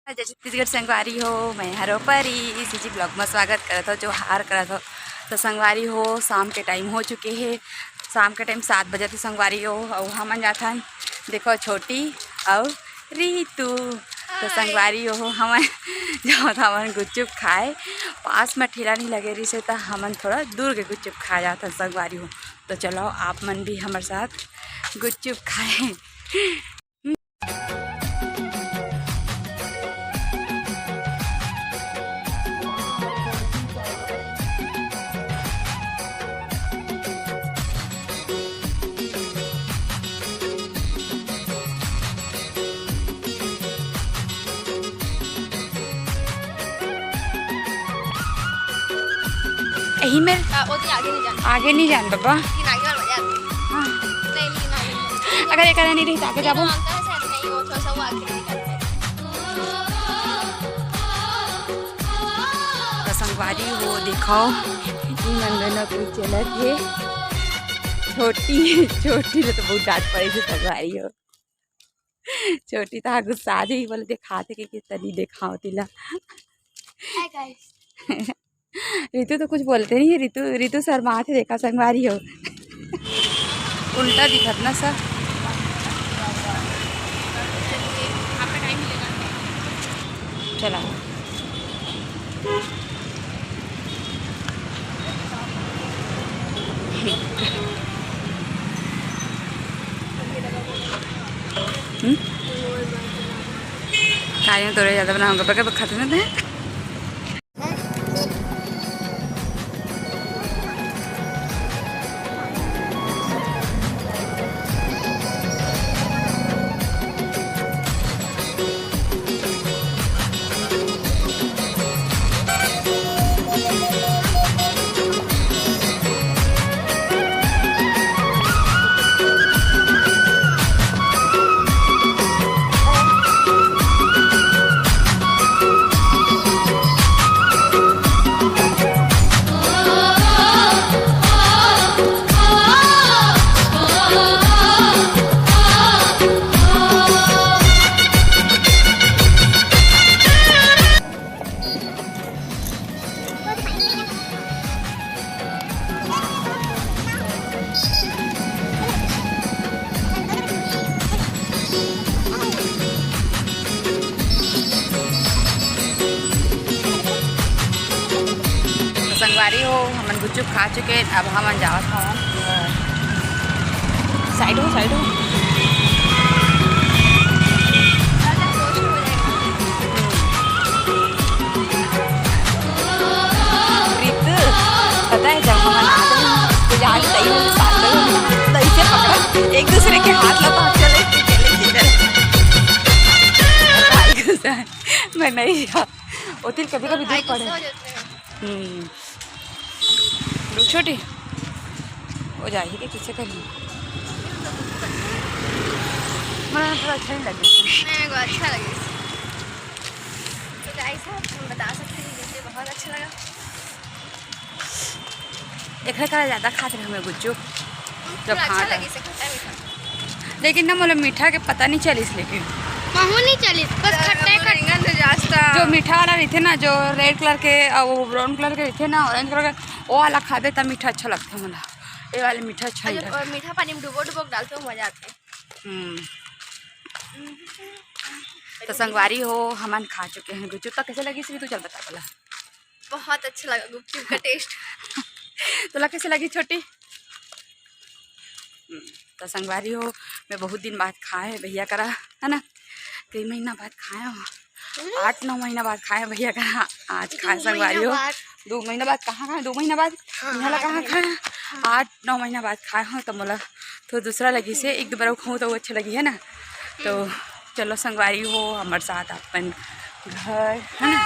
जय छत्तीसगढ़ संगवारी हो। मैं हरो परी इसी ब्लॉग में स्वागत करत हो। जो हार करत हो तो संगवारी हो, शाम के टाइम हो चुके हैं। शाम के टाइम 7 बजे तो संगवारी हो और हम जाथन देखो छोटी और रीतू। तो संगवारी हो हम जाओ हमन गुपचुप खाए। पास में ठेला नहीं लगे रही से तो हमन थोड़ा दूर के गुपचुप खा जाता संगवारी हो। तो चलो आप मन भी हमारे साथ गुपचुप खाए। यही में आगे नहीं जान बाबा। हाँ। अगर एक नहीं रही तो आगे जाबो। संगवारी हो देखो नंदना कोई चलत है। छोटी छोटी ने तो बहुत डांट पड़ी थी संगवारी हो। छोटी तो गुस्सा दी बोले दिखाते कि तनी दिखाओ तिला। रितु तो कुछ बोलते नहीं है। रितु शर्माते देखा संगवारी हो। उल्टा दिखत ना सर। चला काया तो ज़्यादा बनाऊंगा बगैर खाते ना। संगवारी हो हमन गुपचुप खा चुके। अब हमन जावत हवन साइड हो साइड हो। पता है जब हमन आते तो जहाँ दही से पकड़ा एक दूसरे के हाथ लगा चले मैं नहीं उतिल कभी कभी दूर पड़े। रुक छोटी हो जाएगी कि किसे कर मुझे थोड़ा अच्छा नहीं लगे। मेरे को अच्छा लगे। तो गाइस हम बता सकते हैं जैसे बहुत अच्छा लगा। एक है ज़्यादा खाते हैं हमें गुच्चू जब अच्छा लगे लेकिन ना मतलब मीठा के पता नहीं चली लेकिन नहीं चली बस खट्टा जो मीठा वाला रहते ना जो रेड कलर के वो ब्राउन कलर के रहते ना ऑरेंज कलर के वो वाला खाते तब मीठा अच्छा लगता है। मतलब ये वाले मीठा अच्छा नहीं लगता। और मीठा पानी में डुबो डुबो डालते हो मजा आता है। तो संगवारी हो हमन खा चुके हैं गुपचुप। तो कैसे लगी तू चल बता बोला। बहुत अच्छा लगा गुपचुप का टेस्ट। तो कैसे लगी छोटी। तो संगवारी हो मैं बहुत दिन बाद खाए भैया करा है ना। कई महीना बाद खाया हो 8-9 महीना बाद खाए भैया करा। आज खाए संगवारी हो 2 महीना बाद कहाँ खाए 2 महीना बाद यहाँ कहाँ खाए 8-9 महीना बाद खाए हो। तो बोला तो दूसरा लगी से एक दोबारा खाऊँ तो वो अच्छा लगी है ना। तो चलो संगवारी हो हमारे साथ अपन घर है ना।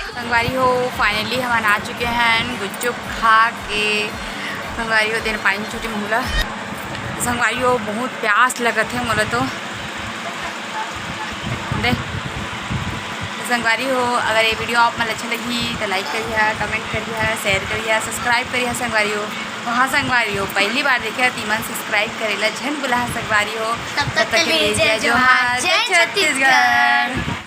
संगवारी हो फाइनली हम आ चुके हैं गुपचुप खा के। संगवारी हो दिन पानी छुट्टी मोला संगवारी हो बहुत प्यास लगत है मोला तो दे संगवारी हो। अगर ये वीडियो आप मन अच्छा लगी तो लाइक करिए, कमेंट करिए, शेयर करिए, सब्सक्राइब करिए। संगवारी हो वहाँ संगवारी हो पहली बार देखे तीमन सब्सक्राइब करेला झन बुला संगवारी हो। तब तक के लिए जय जोहार, जय छत्तीसगढ़।